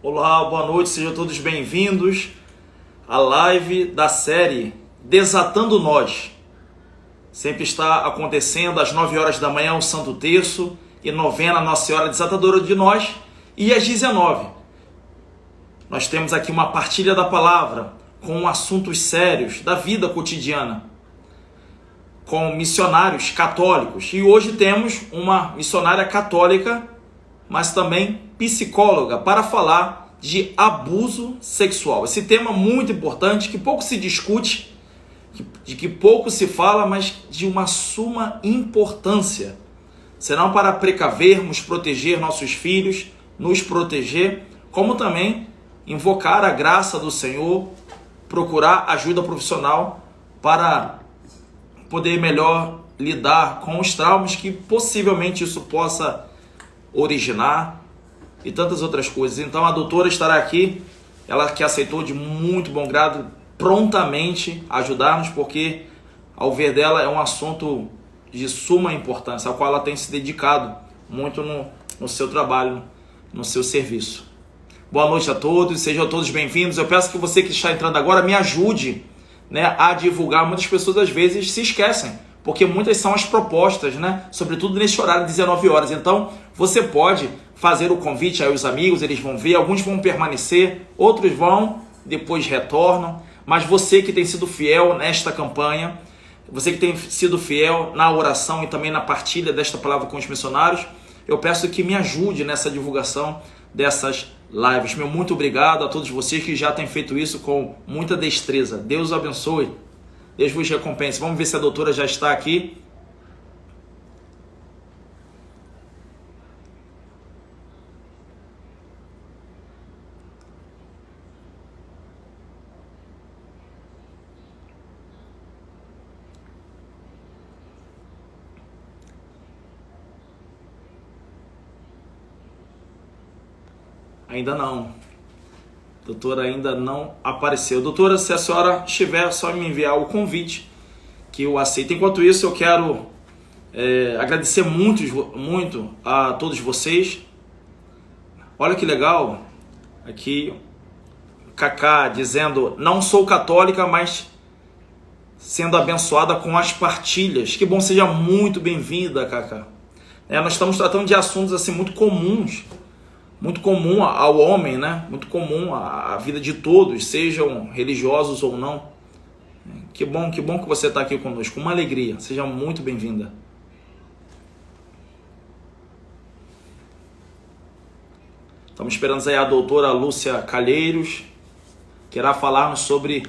Olá, boa noite, sejam todos bem-vindos à live da série Desatando Nós. Sempre está acontecendo às 9 horas da manhã o Santo Terço e novena Nossa Senhora Desatadora de Nós, e às 19. Nós temos aqui uma partilha da palavra com assuntos sérios da vida cotidiana, com missionários católicos. E hoje temos uma missionária católica, mas também psicóloga, para falar de abuso sexual. Esse tema muito importante, que pouco se discute, de que pouco se fala, mas de uma suma importância. Serão para precavermos, proteger nossos filhos, nos proteger, como também invocar a graça do Senhor, procurar ajuda profissional para poder melhor lidar com os traumas que possivelmente isso possa originar e tantas outras coisas. Então a doutora estará aqui, ela que aceitou de muito bom grado prontamente ajudar-nos, porque ao ver dela é um assunto de suma importância, ao qual ela tem se dedicado muito no seu trabalho, no seu serviço. Boa noite a todos, sejam todos bem-vindos. Eu peço que você que está entrando agora me ajude, a divulgar. Muitas pessoas às vezes se esquecem, porque muitas são as propostas, sobretudo neste horário de 19 horas. Então, você pode fazer o convite aí aos amigos, eles vão ver, alguns vão permanecer, outros vão, depois retornam. Mas você que tem sido fiel nesta campanha, você que tem sido fiel na oração e também na partilha desta palavra com os missionários, eu peço que me ajude nessa divulgação dessas lives. Meu muito obrigado a todos vocês que já têm feito isso com muita destreza. Deus os abençoe. Deus vos recompense. Vamos ver se a doutora já está aqui. Ainda não. Doutora ainda não apareceu. Doutora, se a senhora estiver, só me enviar o convite que eu aceito. Enquanto isso, eu quero agradecer muito a todos vocês. Olha que legal. Aqui, Cacá dizendo, não sou católica, mas sendo abençoada com as partilhas. Que bom, seja muito bem-vinda, Cacá. Nós estamos tratando de assuntos assim muito comuns. Muito comum ao homem, muito comum à vida de todos, sejam religiosos ou não. Que bom que você está aqui conosco, uma alegria, seja muito bem-vinda. Estamos esperando aí a doutora Lúcia Calheiros, que irá falar-nos sobre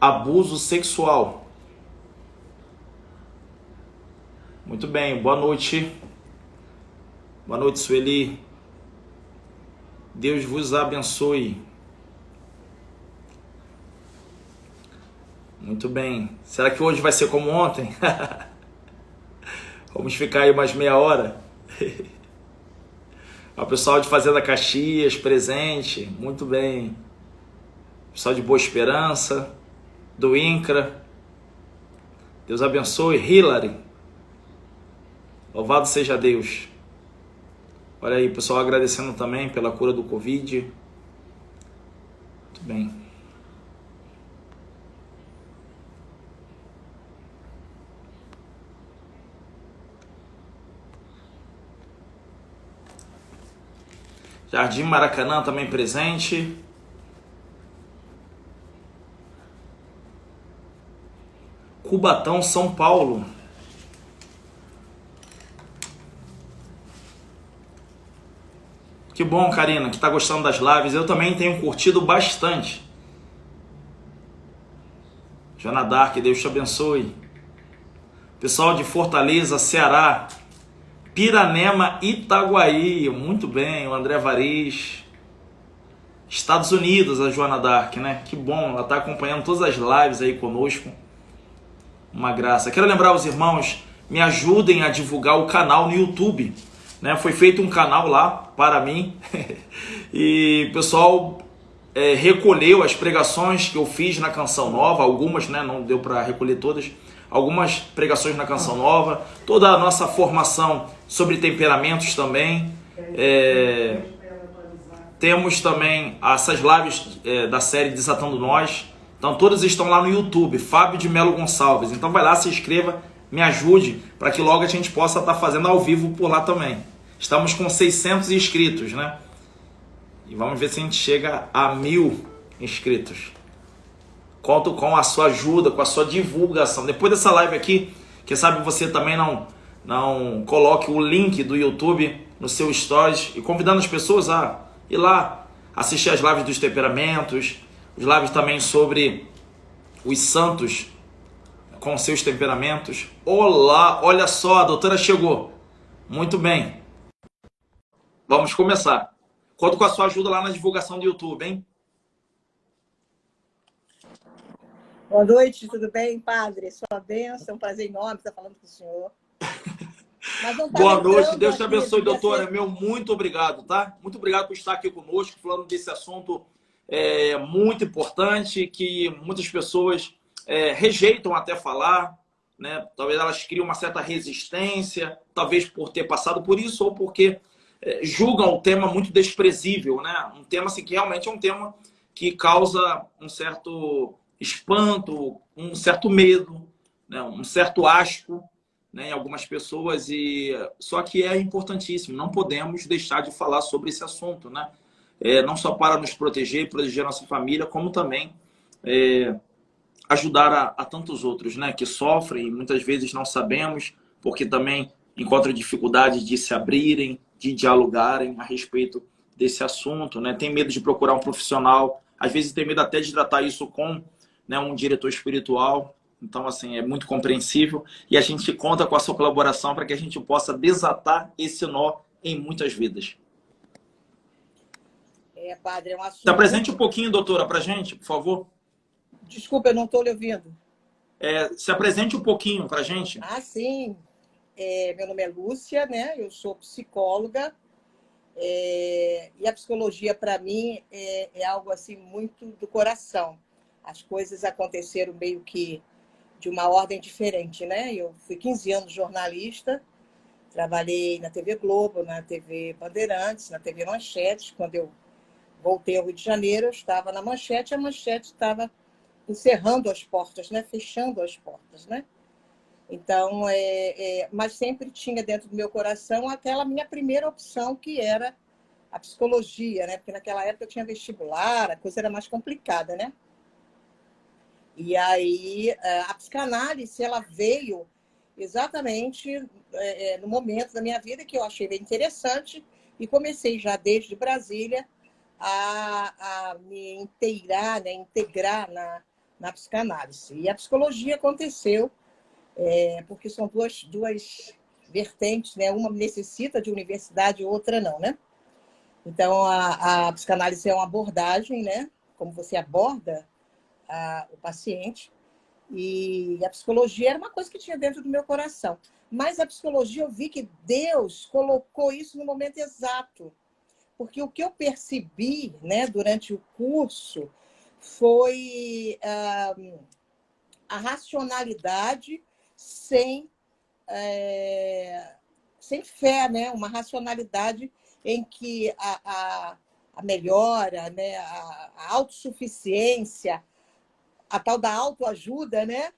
abuso sexual. Muito bem, boa noite. Boa noite, Sueli. Deus vos abençoe. Muito bem. Será que hoje vai ser como ontem? Vamos ficar aí mais meia hora. O pessoal de Fazenda Caxias, presente. Muito bem. O pessoal de Boa Esperança, do INCRA. Deus abençoe. Hilary. Louvado seja Deus. Olha aí, pessoal, agradecendo também pela cura do Covid. Muito bem. Jardim Maracanã também presente. Cubatão, São Paulo. Que bom, Karina, que está gostando das lives. Eu também tenho curtido bastante. Joana Dark, Deus te abençoe. Pessoal de Fortaleza, Ceará. Piranema, Itaguaí. Muito bem, o André Variz. Estados Unidos, a Joana Dark, Que bom, ela está acompanhando todas as lives aí conosco. Uma graça. Quero lembrar os irmãos, me ajudem a divulgar o canal no YouTube. Foi feito um canal lá para mim e o pessoal recolheu as pregações que eu fiz na Canção Nova, algumas, não deu para recolher todas, algumas pregações na Canção Nova, toda a nossa formação sobre temperamentos também, Temos também essas lives da série Desatando Nós. Então todas estão lá no YouTube, Fábio de Melo Gonçalves. Então vai lá, se inscreva, me ajude, para que logo a gente possa estar fazendo ao vivo por lá também. Estamos com 600 inscritos, né? E vamos ver se a gente chega a 1000 inscritos. Conto com a sua ajuda, com a sua divulgação. Depois dessa live aqui, quem sabe você também não coloque o link do YouTube no seu stories e convidando as pessoas a ir lá assistir as lives dos temperamentos, os lives também sobre os santos com seus temperamentos. Olá, olha só, a doutora chegou. Muito bem. Vamos começar. Conto com a sua ajuda lá na divulgação do YouTube, hein? Boa noite, tudo bem, padre? Sua bênção, prazer enorme estar falando com o senhor. Boa noite, Deus te abençoe, doutora. Meu muito obrigado, tá? Muito obrigado por estar aqui conosco, falando desse assunto muito importante, que muitas pessoas rejeitam até falar, né? Talvez elas criam uma certa resistência, talvez por ter passado por isso, ou porque julgam o tema muito desprezível, né? Um tema assim, que realmente é um tema que causa um certo espanto, um certo medo, né? Um certo asco, né, em algumas pessoas, só que é importantíssimo, não podemos deixar de falar sobre esse assunto, né? Não só para nos proteger, proteger a nossa família, como também ajudar a tantos outros, né, que sofrem e muitas vezes não sabemos, porque também encontram dificuldade de se abrirem, de dialogarem a respeito desse assunto, né? Tem medo de procurar um profissional, às vezes tem medo até de tratar isso com, né, um diretor espiritual. Então, assim, é muito compreensível e a gente conta com a sua colaboração para que a gente possa desatar esse nó em muitas vidas. Padre, é um assunto... Se apresente um pouquinho, doutora, para a gente, por favor. Desculpa, eu não estou lhe ouvindo. Se apresente um pouquinho para a gente. Ah, sim. Meu nome é Lúcia, né? Eu sou psicóloga. E a psicologia, para mim, é algo assim muito do coração. As coisas aconteceram meio que de uma ordem diferente, né? Eu fui 15 anos jornalista, trabalhei na TV Globo, na TV Bandeirantes, na TV Manchete. Quando eu voltei ao Rio de Janeiro, eu estava na Manchete, a Manchete estava encerrando as portas, né? Fechando as portas, né? Então, mas sempre tinha dentro do meu coração aquela minha primeira opção, que era a psicologia, né? Porque naquela época eu tinha vestibular, a coisa era mais complicada, né? E aí, a psicanálise, ela veio exatamente no momento da minha vida que eu achei bem interessante e comecei já desde Brasília a me inteirar, né, integrar na psicanálise. E a psicologia aconteceu porque são duas vertentes, né? Uma necessita de universidade, outra não, né? Então, a psicanálise é uma abordagem, né? Como você aborda o paciente, e a psicologia era uma coisa que tinha dentro do meu coração. Mas a psicologia, eu vi que Deus colocou isso no momento exato, porque o que eu percebi, né, durante o curso foi a racionalidade sem fé, né? Uma racionalidade em que a melhora, né? A autossuficiência, a tal da autoajuda, né?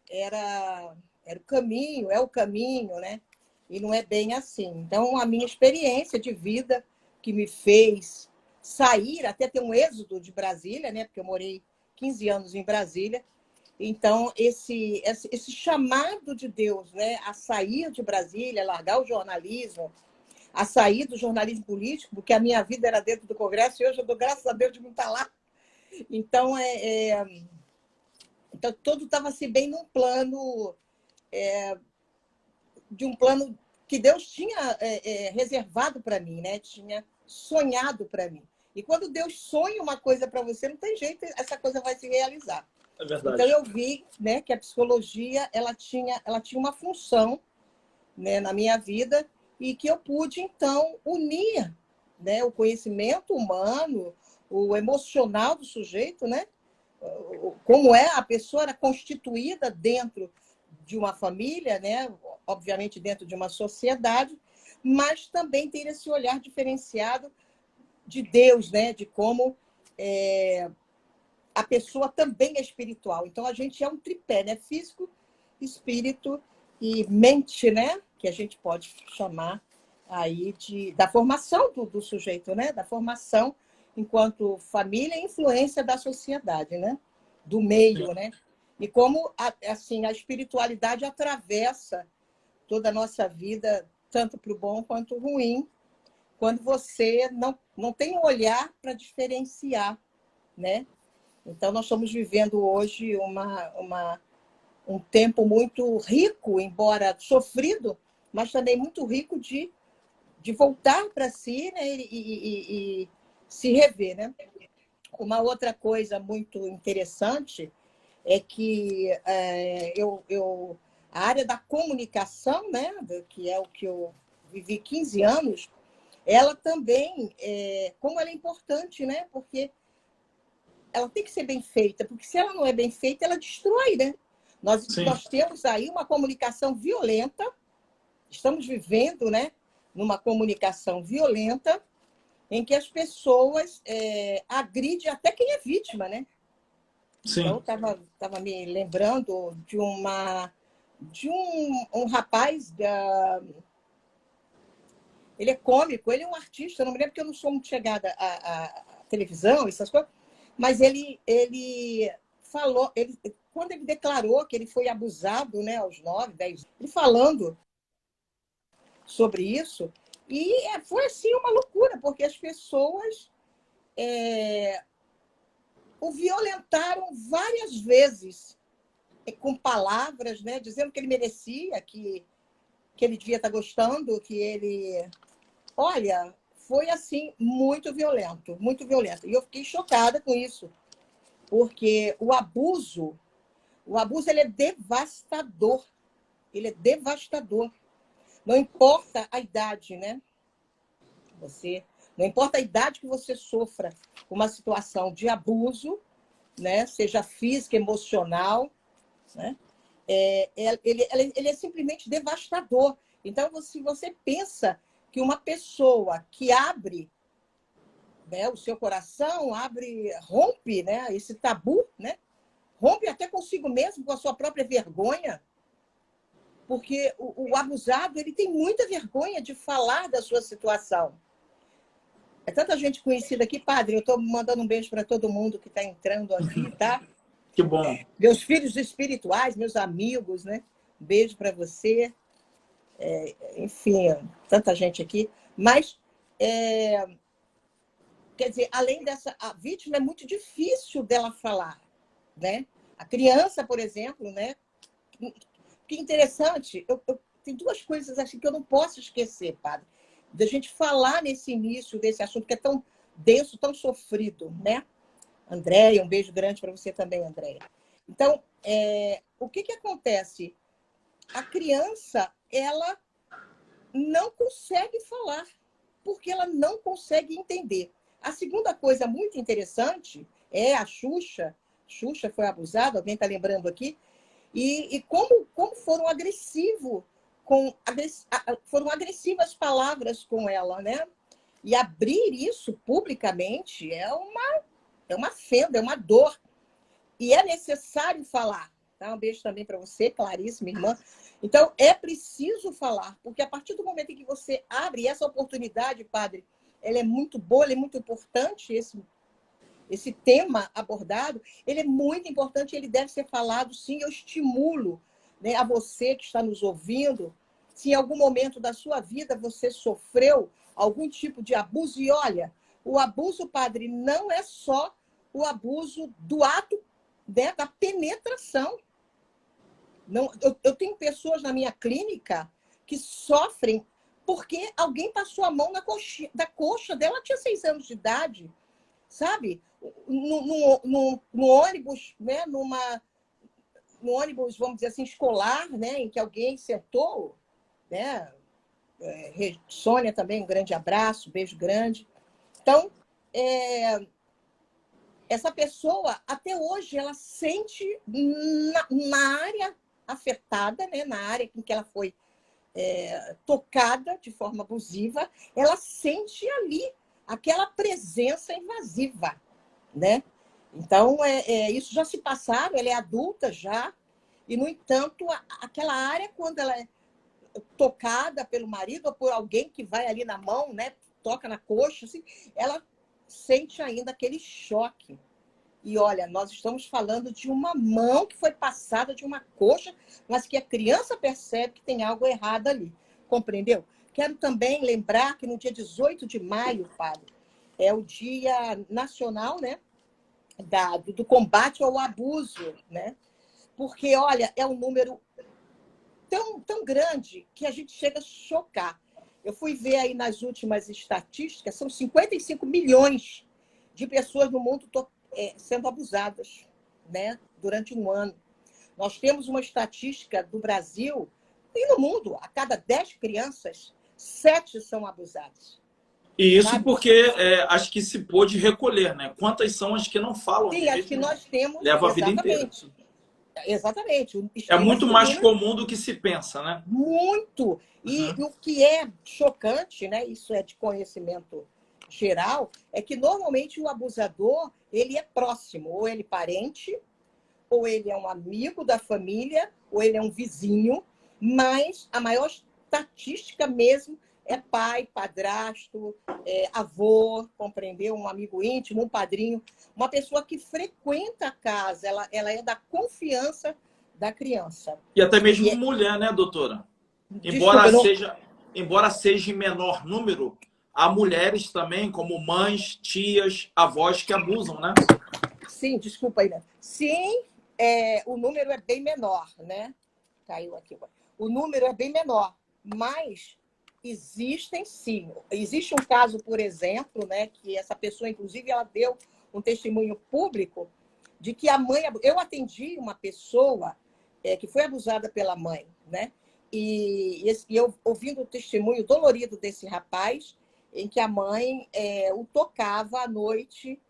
Era o caminho, é o caminho, né? E não é bem assim. Então, a minha experiência de vida que me fez sair, até ter um êxodo de Brasília, né? Porque eu morei 15 anos em Brasília. Então, esse chamado de Deus, né? A sair de Brasília, largar o jornalismo, a sair do jornalismo político, porque a minha vida era dentro do Congresso e hoje eu dou graças a Deus de não estar lá. Então, então tudo estava assim, bem num plano, de um plano que Deus tinha reservado para mim, né? Tinha sonhado para mim. E quando Deus sonha uma coisa para você, não tem jeito, essa coisa vai se realizar. É verdade. Então, eu vi, né, que a psicologia ela tinha uma função, né, na minha vida, e que eu pude, então, unir, né, o conhecimento humano, o emocional do sujeito, né, como a pessoa era constituída dentro de uma família, né, obviamente dentro de uma sociedade, mas também ter esse olhar diferenciado de Deus, né? De como a pessoa também é espiritual. Então, a gente é um tripé, né? Físico, espírito e mente, né? Que a gente pode chamar aí da formação do sujeito, né? Da formação enquanto família e influência da sociedade, né? Do meio, né? E como assim, a espiritualidade atravessa toda a nossa vida, tanto para o bom quanto o ruim, quando você não tem um olhar para diferenciar, né? Então, nós estamos vivendo hoje um tempo muito rico, embora sofrido, mas também muito rico de voltar para si, né? E se rever, né? Uma outra coisa muito interessante é que a área da comunicação, né? Que é o que eu vivi 15 anos, ela também, como ela é importante, né? Porque ela tem que ser bem feita, porque se ela não é bem feita, ela destrói, né? Nós temos aí uma comunicação violenta, estamos vivendo, né, numa comunicação violenta, em que as pessoas agridem até quem é vítima, né? Sim. Então, eu estava me lembrando de um rapaz, ele é cômico, ele é um artista, eu não me lembro porque eu não sou muito chegada à televisão, essas coisas, mas ele falou, quando ele declarou que ele foi abusado, né, aos 9, 10 anos, ele falando sobre isso, e foi assim uma loucura, porque as pessoas o violentaram várias vezes, com palavras, né, dizendo que ele merecia, que ele devia estar gostando, que ele... Olha, foi assim, muito violento, muito violento. E eu fiquei chocada com isso, porque o abuso ele é devastador. Ele é devastador. Não importa a idade, né? Não importa a idade que você sofra uma situação de abuso, né? Seja física, emocional, né? Ele é simplesmente devastador. Então, se você pensa que uma pessoa que abre, né, o seu coração, rompe, né, esse tabu, né? Rompe até consigo mesmo, com a sua própria vergonha, porque o abusado ele tem muita vergonha de falar da sua situação. É tanta gente conhecida aqui, padre, eu estou mandando um beijo para todo mundo que está entrando aqui, tá? Que bom. Meus filhos espirituais, meus amigos, né? Um beijo para você. Enfim, tanta gente aqui. Mas, quer dizer, além dessa... A vítima é muito difícil dela falar, né? A criança, por exemplo, né? Que interessante, tem duas coisas assim que eu não posso esquecer, padre, da gente falar nesse início desse assunto que é tão denso, tão sofrido, né? Andréia, um beijo grande para você também, Andréia. Então, o que acontece? A criança, ela não consegue falar, porque ela não consegue entender. A segunda coisa muito interessante é a Xuxa. Xuxa foi abusada, alguém está lembrando aqui? E como foram foram agressivas palavras com ela, né? E abrir isso publicamente é uma fenda, é uma dor. E é necessário falar. Tá? Um beijo também para você, Clarice, minha irmã. Então, é preciso falar, porque a partir do momento em que você abre essa oportunidade, padre, ela é muito boa, ela é muito importante, esse tema abordado, ele é muito importante, ele deve ser falado, sim. Eu estimulo, né, a você que está nos ouvindo, se em algum momento da sua vida você sofreu algum tipo de abuso, e olha, o abuso, padre, não é só o abuso do ato, né, da penetração. Não, eu tenho pessoas na minha clínica que sofrem porque alguém passou a mão da coxa dela, tinha 6 anos de idade, sabe? No ônibus, né? No ônibus, vamos dizer assim, escolar, né? Em que alguém sentou, né? Sônia também, um grande abraço, beijo grande. Então, essa pessoa, até hoje, ela sente na área afetada, né? Na área em que ela foi tocada de forma abusiva, ela sente ali aquela presença invasiva, né? Então, isso já se passaram, ela é adulta já, e, no entanto, aquela área, quando ela é tocada pelo marido ou por alguém que vai ali na mão, né, toca na coxa, assim, ela sente ainda aquele choque. E olha, nós estamos falando de uma mão que foi passada de uma coxa, mas que a criança percebe que tem algo errado ali. Compreendeu? Quero também lembrar que no dia 18 de maio, padre, é o Dia Nacional, né, do combate ao abuso, né? Porque, olha, é um número tão grande que a gente chega a chocar. Eu fui ver aí nas últimas estatísticas, são 55 milhões de pessoas no mundo sendo abusadas, né, durante um ano. Nós temos uma estatística do Brasil e no mundo, a cada 10 crianças, 7 são abusadas. E isso Sabe? porque acho que se pôde recolher, né? Quantas são as que não falam Sim, acho direito, que né? nós temos, Leva a vida inteira. exatamente. Exatamente. É muito Estima-se um mais número comum do que se pensa, né? muito. E Uhum. o que é chocante, né? Isso é de conhecimento geral, é que normalmente o abusador ele é próximo, ou ele é parente, ou ele é um amigo da família, ou ele é um vizinho, mas a maior estatística mesmo é pai, padrasto, avô, compreendeu? Um amigo íntimo, um padrinho, uma pessoa que frequenta a casa, ela é da confiança da criança. E até mesmo E, mulher, né, doutora? Embora desculpa, eu não... seja, embora seja em menor número, há mulheres também, como mães, tias, avós que abusam, né? Sim, desculpa aí, né? Sim, o número é bem menor, né? Caiu aqui. O número é bem menor, mas existem sim. Existe um caso, por exemplo, né, que essa pessoa, inclusive, ela deu um testemunho público de que a mãe... Eu atendi uma pessoa que foi abusada pela mãe, né? E eu ouvindo o testemunho dolorido desse rapaz, em que a mãe o tocava à noite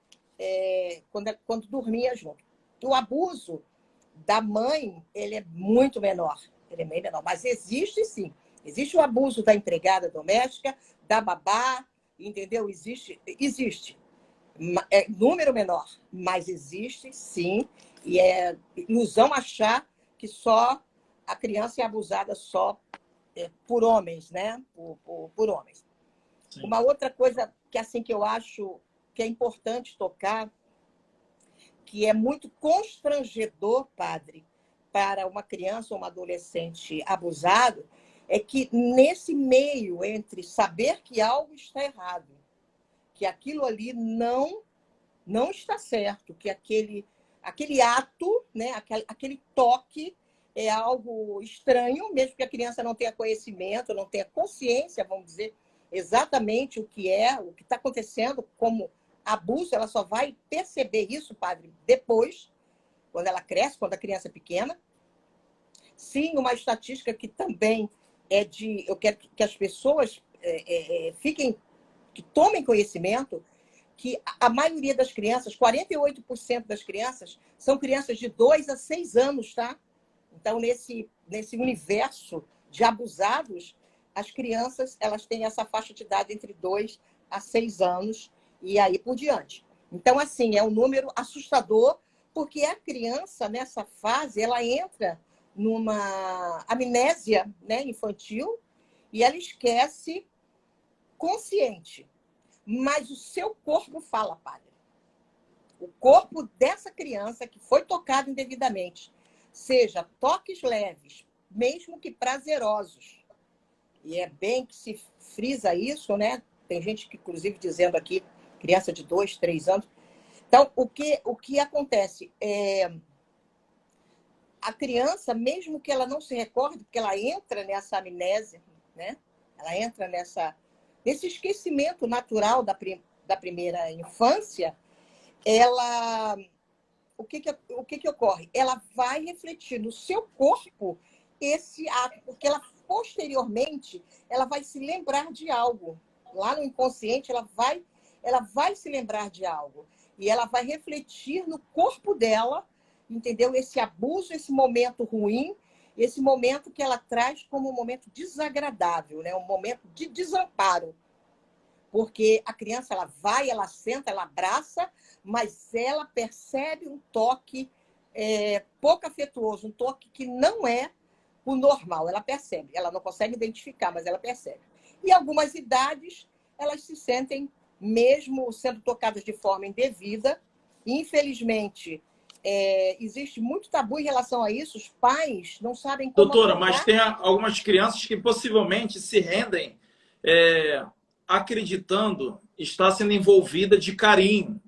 quando dormia junto. O abuso da mãe, ele é muito menor. Ele é bem menor. Mas existe, sim. Existe o abuso da empregada doméstica, da babá, entendeu? Existe. É número menor, mas existe, sim. E é ilusão achar que só a criança é abusada só por homens, né? Por homens. Sim. Uma outra coisa que, assim, que eu acho que é importante tocar, que é muito constrangedor, padre, para uma criança ou um adolescente abusado, é que nesse meio entre saber que algo está errado, que aquilo ali não está certo, que aquele ato, né, aquele toque é algo estranho, mesmo que a criança não tenha conhecimento, não tenha consciência, vamos dizer, exatamente o que está acontecendo como abuso, ela só vai perceber isso, padre, depois, quando ela cresce, quando a criança é pequena. Sim, uma estatística que também eu quero que as pessoas que tomem conhecimento, que a maioria das crianças, 48% das crianças, são crianças de 2 a 6 anos, tá? Então, nesse universo de abusados, as crianças elas têm essa faixa de idade entre 2 a 6 anos e aí por diante. Então, assim, é um número assustador, porque a criança, nessa fase, ela entra numa amnésia, né, infantil, e ela esquece consciente. Mas o seu corpo fala, padre. O corpo dessa criança que foi tocado indevidamente, seja toques leves, mesmo que prazerosos, e é bem que se frisa isso, né? Tem gente que, inclusive, dizendo aqui, criança de 2, 3 anos. Então, o que acontece? A criança, mesmo que ela não se recorde, porque ela entra nessa amnésia, né? Ela entra nesse esquecimento natural da primeira infância, o que ocorre? Ela vai refletir no seu corpo esse ato, porque ela posteriormente ela vai se lembrar de algo. Lá no inconsciente, ela vai se lembrar de algo. E ela vai refletir no corpo dela, entendeu? Esse abuso, esse momento ruim, esse momento que ela traz como um momento desagradável, né? Um momento de desamparo. Porque a criança, ela vai, ela senta, ela abraça, mas ela percebe um toque pouco afetuoso, um toque que não é o normal. Ela percebe, ela não consegue identificar, mas ela percebe. E algumas idades, elas se sentem, mesmo sendo tocadas de forma indevida. Infelizmente, existe muito tabu em relação a isso. Os pais não sabem como Doutora, mas abordar. tem algumas crianças que possivelmente se rendem acreditando estar sendo envolvida de carinho,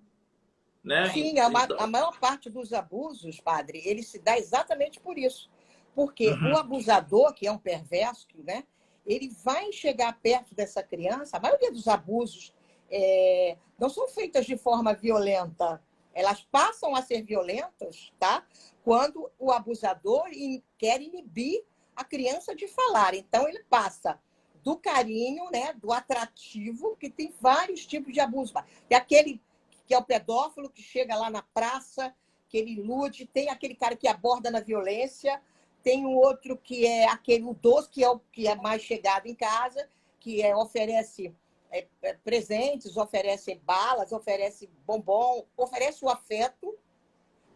né? Sim, a Então, maior parte dos abusos, padre, ele se dá exatamente por isso. Porque o uhum. abusador, que é um perverso, né, ele vai chegar perto dessa criança. A maioria dos abusos não são feitas de forma violenta. Elas passam a ser violentas, tá? Quando o abusador quer inibir a criança de falar. Então, ele passa do carinho, né, do atrativo, que tem vários tipos de abuso. É aquele que é o pedófilo que chega lá na praça, que ele ilude, tem aquele cara que aborda na violência, tem um outro que é aquele o doce, que é o que é mais chegado em casa, que oferece presentes, oferece balas, oferece bombom, oferece o afeto,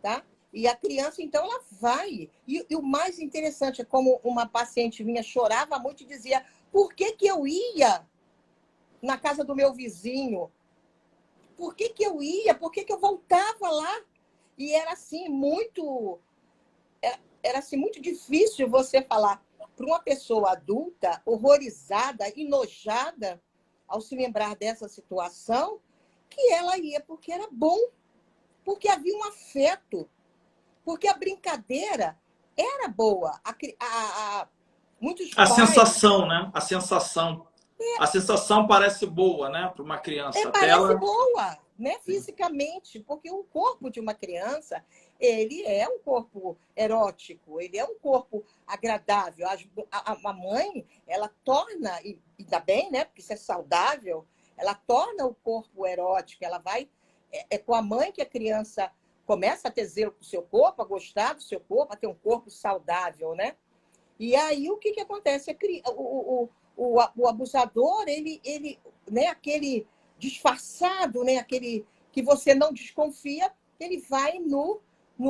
tá? E a criança, então, ela vai. E o mais interessante é como uma paciente minha chorava muito e dizia: por que que eu ia na casa do meu vizinho? Por que que eu ia? Por que que eu voltava lá? E era assim muito difícil você falar para uma pessoa adulta, horrorizada, enojada, ao se lembrar dessa situação, que ela ia porque era bom, porque havia um afeto, porque a brincadeira era boa. Muitos A pais. sensação, né? A sensação parece boa, né, para uma criança. Até Parece ela. boa, né, fisicamente, porque o corpo de uma criança, ele é um corpo erótico, ele é um corpo agradável. A mãe, ela torna, e ainda bem, né, porque isso é saudável, ela torna o corpo erótico, ela vai... É com a mãe que a criança começa a ter zelo com o seu corpo, a gostar do seu corpo, a ter um corpo saudável, né? E aí, o que que acontece? O abusador, né, aquele disfarçado, né, aquele que você não desconfia, ele vai no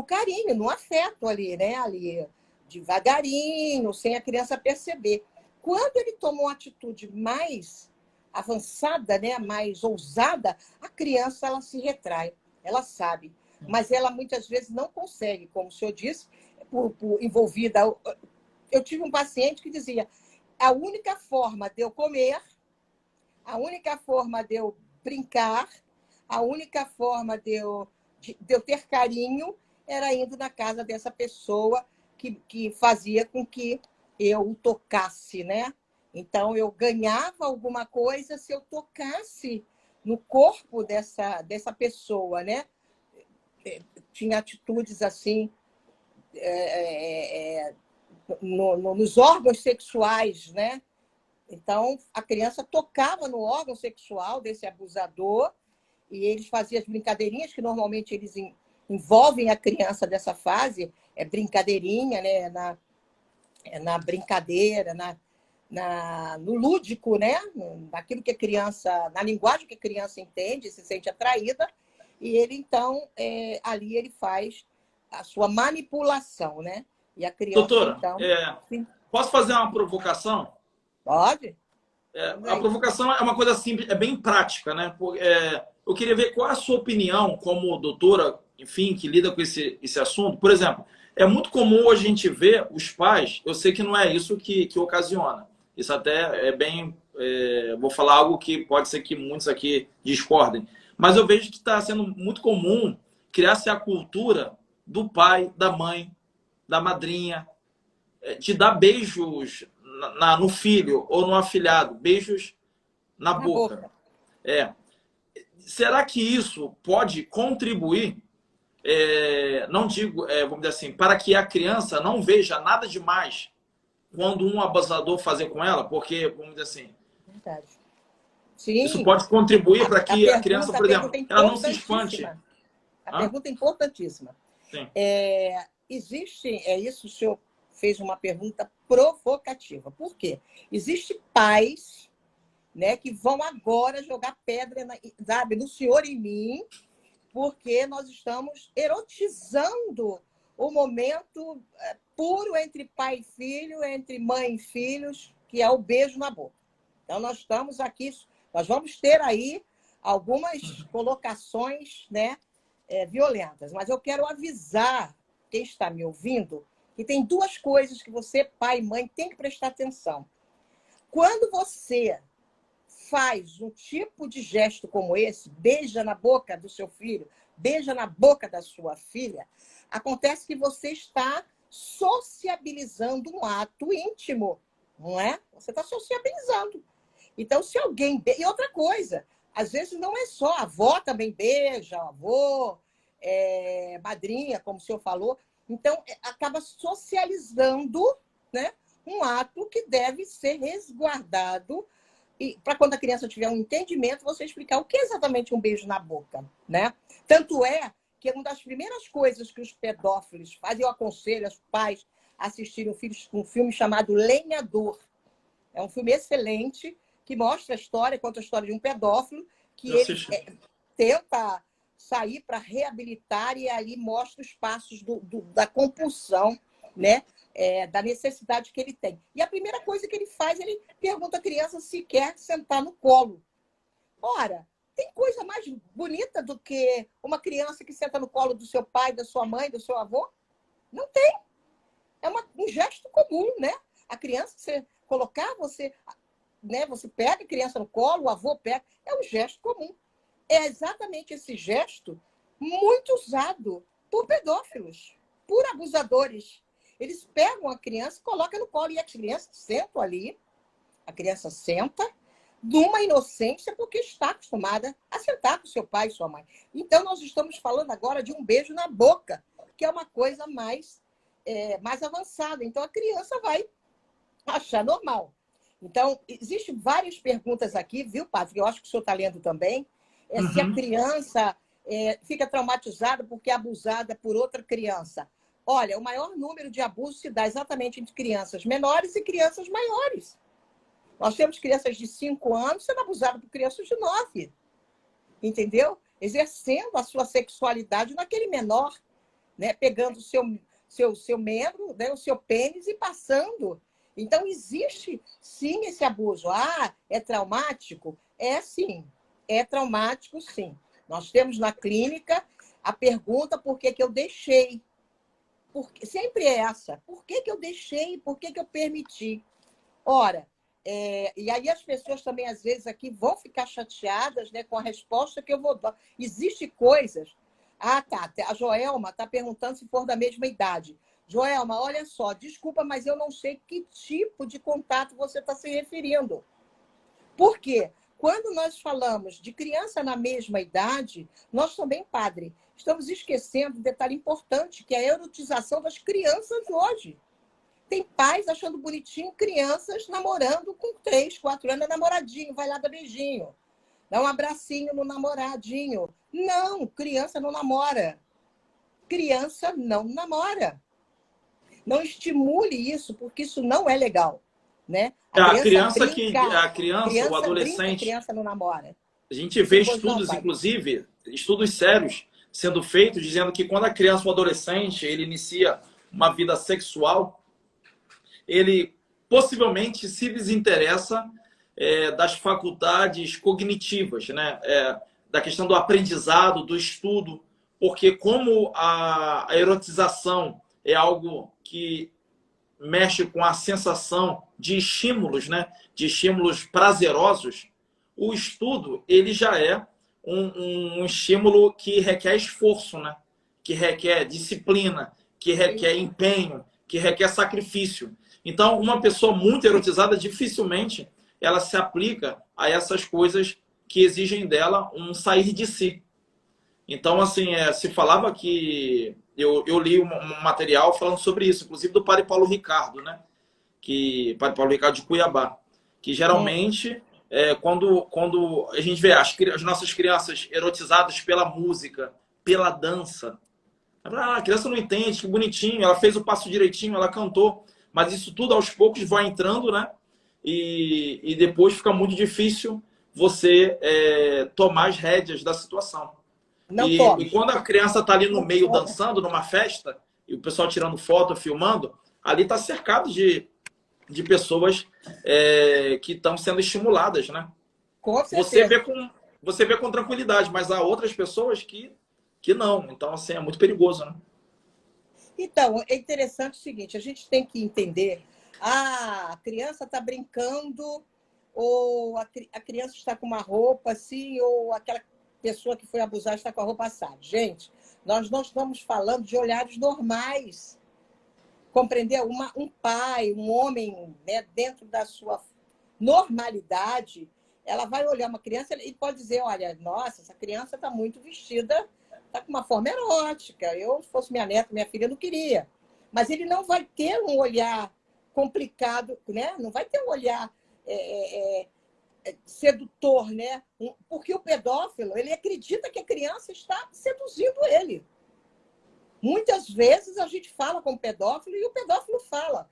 carinho, no afeto ali, né, ali, devagarinho, sem a criança perceber. Quando ele toma uma atitude mais avançada, né, mais ousada, a criança, ela se retrai, ela sabe, mas ela muitas vezes não consegue, como o senhor disse, por envolvida. Eu tive um paciente que dizia: a única forma de eu comer, a única forma de eu brincar, a única forma de eu ter carinho era indo na casa dessa pessoa que fazia com que eu o tocasse, né? Então, eu ganhava alguma coisa se eu tocasse no corpo dessa pessoa, né? Tinha atitudes assim, nos órgãos sexuais, né? Então, a criança tocava no órgão sexual desse abusador e eles faziam as brincadeirinhas que normalmente eles envolvem a criança dessa fase, brincadeirinha, né? Na brincadeira, no lúdico, né? Naquilo que a criança, na linguagem que a criança entende, se sente atraída, e ele, então, ali ele faz a sua manipulação, né? E a criança, Doutora, então, sim, posso fazer uma provocação? pode? Manda A aí. provocação é uma coisa simples, é bem prática, né? Eu queria ver qual é a sua opinião como doutora, enfim, que lida com esse assunto. Por exemplo, é muito comum hoje a gente ver os pais, eu sei que não é isso que ocasiona. Isso até é bem. Vou falar algo que pode ser que muitos aqui discordem. Mas eu vejo que está sendo muito comum criar-se a cultura do pai, da mãe, da madrinha, de dar beijos no filho ou no afilhado, beijos na Na boca. boca. Será que isso pode contribuir, não digo, vamos dizer assim, para que a criança não veja nada demais quando um abusador fazer com ela? Porque, vamos dizer assim, Verdade. isso Sim, pode contribuir para a que a criança, pergunta, a por exemplo, pergunta é ela não se espante. importantíssima. A Hã? pergunta é importantíssima. Sim. Existe, isso, o senhor fez uma pergunta provocativa. Por quê? Existem pais, né, que vão agora jogar pedra, sabe, no senhor e em mim, porque nós estamos erotizando o momento puro entre pai e filho, entre mãe e filhos, que é o beijo na boca. Então, nós estamos aqui, nós vamos ter aí algumas colocações, né, violentas, mas eu quero avisar quem está me ouvindo que tem duas coisas que você, pai e mãe, tem que prestar atenção. Quando você faz um tipo de gesto como esse, beija na boca do seu filho, beija na boca da sua filha, acontece que você está sociabilizando um ato íntimo, não é? Você está sociabilizando. Então, se alguém... E outra coisa, às vezes não é só, a avó também beija, a avó, madrinha, como o senhor falou. Então, acaba socializando, né, um ato que deve ser resguardado e para quando a criança tiver um entendimento, você explicar o que é exatamente um beijo na boca, né? Tanto é que uma das primeiras coisas que os pedófilos fazem, eu aconselho os pais a assistirem um filme chamado Lenhador. É um filme excelente que mostra a história, conta a história de um pedófilo que ele tenta sair para reabilitar e ali mostra os passos da compulsão, né? Da necessidade que ele tem. E a primeira coisa que ele faz, ele pergunta à criança se quer sentar no colo. Ora, tem coisa mais bonita do que uma criança que senta no colo do seu pai, da sua mãe, do seu avô? Não tem. É um gesto comum, né? A criança, você colocar, né, você pega a criança no colo, o avô pega, é um gesto comum. É exatamente esse gesto muito usado por pedófilos, por abusadores. Eles pegam a criança e colocam no colo. E a criança senta ali. A criança senta numa inocência porque está acostumada a sentar com seu pai e sua mãe. Então, nós estamos falando agora de um beijo na boca, que é uma coisa mais avançada. Então, a criança vai achar normal. Então, existem várias perguntas aqui, viu, padre? Que eu acho que o senhor está lendo também. Se a criança fica traumatizada porque é abusada por outra criança. Olha, o maior número de abusos se dá exatamente entre crianças menores e crianças maiores. Nós temos crianças de 5 anos sendo abusadas por crianças de 9. Entendeu? Exercendo a sua sexualidade naquele menor, né? Pegando o seu membro, né? O seu pênis e passando. Então, existe, sim, esse abuso. Ah, é traumático? É, sim. É traumático, sim. Nós temos na clínica a pergunta por que eu deixei. Sempre é essa. Por que eu deixei? Por que eu permiti? Ora, e aí as pessoas também, às vezes, aqui vão ficar chateadas, né, com a resposta que eu vou dar. Existem coisas... Ah, tá. A Joelma está perguntando se for da mesma idade. Joelma, olha só, desculpa, mas eu não sei que tipo de contato você está se referindo. Por quê? Quando nós falamos de criança na mesma idade, nós também, padre, estamos esquecendo um detalhe importante, que é a erotização das crianças hoje. Tem pais achando bonitinho crianças namorando com 3, 4 anos, namoradinho, vai lá dar beijinho. Dá um abracinho no namoradinho. Não, criança não namora. Criança não namora. Não estimule isso, porque isso não é legal. Né? A criança, o adolescente... Brinca, a criança não namora. A gente vê estudos, inclusive, estudos sérios sendo feitos, dizendo que quando a criança ou adolescente ele inicia uma vida sexual, ele possivelmente se desinteressa das faculdades cognitivas, né? Da questão do aprendizado, do estudo, porque como a erotização é algo que mexe com a sensação de estímulos, né? De estímulos prazerosos, o estudo ele já é um estímulo que requer esforço, né? Que requer disciplina, que requer empenho, que requer sacrifício. Então, uma pessoa muito erotizada, dificilmente ela se aplica a essas coisas que exigem dela um sair de si. Então, assim, se falava que... Eu li um material falando sobre isso, inclusive do padre Paulo Ricardo, né? Padre Paulo Ricardo de Cuiabá. Que geralmente, quando a gente vê as nossas crianças erotizadas pela música, pela dança, a criança não entende, que bonitinho, ela fez o passo direitinho, ela cantou. Mas isso tudo aos poucos vai entrando, né? e depois fica muito difícil você tomar as rédeas da situação. Não E tome. quando a criança está ali no Não meio tome. dançando numa festa, e o pessoal tirando foto, filmando, ali está cercado de pessoas que estão sendo estimuladas, né? Com Você certeza. vê com, você vê com tranquilidade, mas há outras pessoas que não. Então, assim, é muito perigoso, né? Então, é interessante o seguinte, a gente tem que entender, a criança está brincando, ou a criança está com uma roupa assim, ou aquela pessoa que foi abusada está com a roupa assada. Gente, nós não estamos falando de olhares normais. Compreender um pai, um homem, né, dentro da sua normalidade, ela vai olhar uma criança e pode dizer, olha, nossa, essa criança está muito vestida, está com uma forma erótica. Eu, se fosse minha neta, minha filha, eu não queria. Mas ele não vai ter um olhar complicado, né? Não vai ter um olhar sedutor, né? Porque o pedófilo, ele acredita que a criança está seduzindo ele. Muitas vezes a gente fala com o pedófilo e o pedófilo fala,